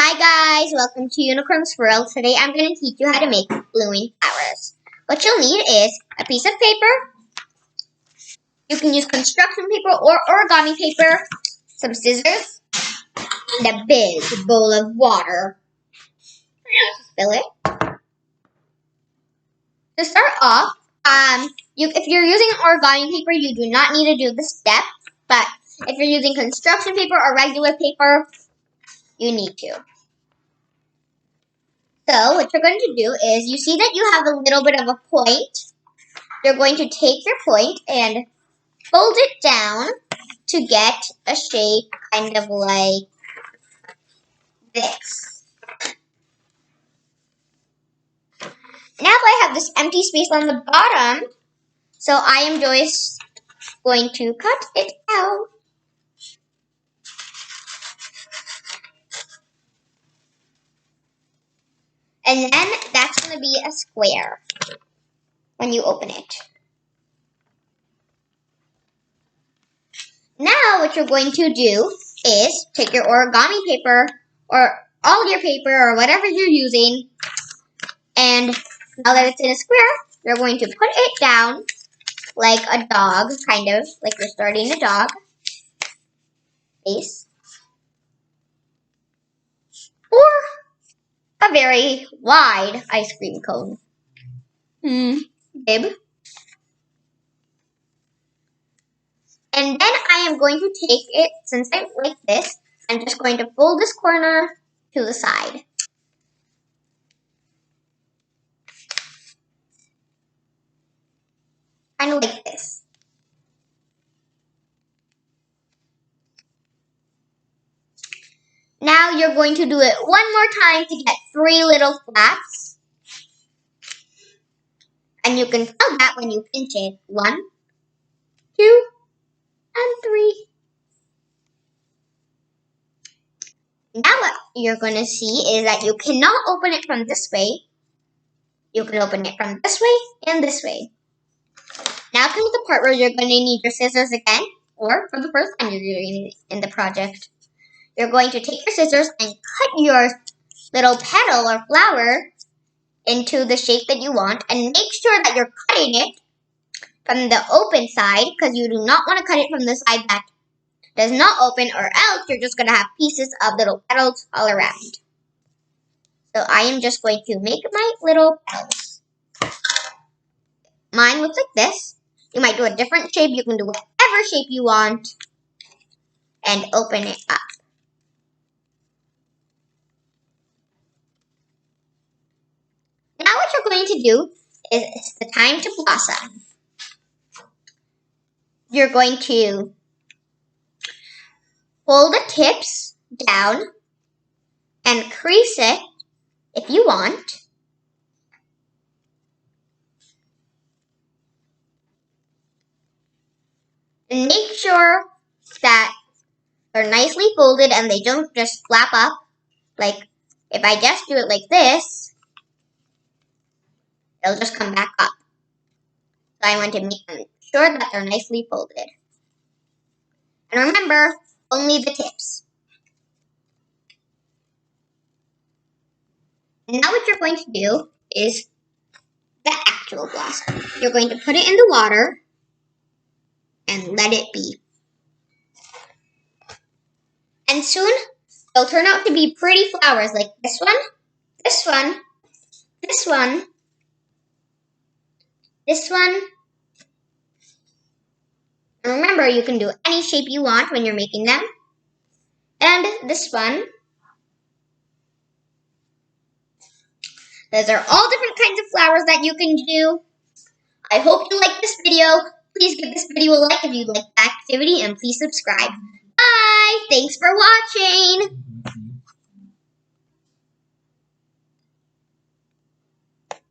Hi guys, welcome to Unicorn's World. Today I'm going to teach you how to make blooming flowers. What you'll need is a piece of paper. You can use construction paper or origami paper, some scissors, and a big bowl of water. Fill it. To start off, if you're using origami paper, you do not need to do this step. But if you're using construction paper or regular paper, you need to. So what you're going to do is, you see that you have a little bit of a point. You're going to take your point and fold it down to get a shape kind of like this. Now I have this empty space on the bottom, so I am just going to cut it out. And then that's going to be a square when you open it. Now what you're going to do is take your origami paper or all your paper or whatever you're using, and now that it's in a square, you're going to put it down like a dog, kind of like you're starting a dog face, or a very wide ice cream cone. Bib. And then I am going to take it, since I'm like this, I'm just going to fold this corner to the side. Kind of like this. Now you're going to do it one more time to get 3 little flaps. And you can tell that when you pinch it. 1, 2, and 3. Now what you're going to see is that you cannot open it from this way. You can open it from this way and this way. Now comes the part where you're going to need your scissors again, or for the first time you're doing it in the project. You're going to take your scissors and cut your little petal or flower into the shape that you want, and make sure that you're cutting it from the open side, because you do not want to cut it from the side that does not open, or else you're just going to have pieces of little petals all around. So I am just going to make my little petals. Mine looks like this. You might do a different shape. You can do whatever shape you want and open it up. Now what you're going to do is, it's the time to blossom. You're going to pull the tips down and crease it if you want. And make sure that they're nicely folded and they don't just flap up. Like, if I just do it like this, they'll just come back up. So I want to make sure that they're nicely folded. And remember, only the tips. Now what you're going to do is the actual blossom. You're going to put it in the water and let it be. And soon, they'll turn out to be pretty flowers like this one, this one, this one, this one. And remember, you can do any shape you want when you're making them. And this one. Those are all different kinds of flowers that you can do. I hope you like this video. Please give this video a like if you like the activity, and please subscribe. Bye! Thanks for watching!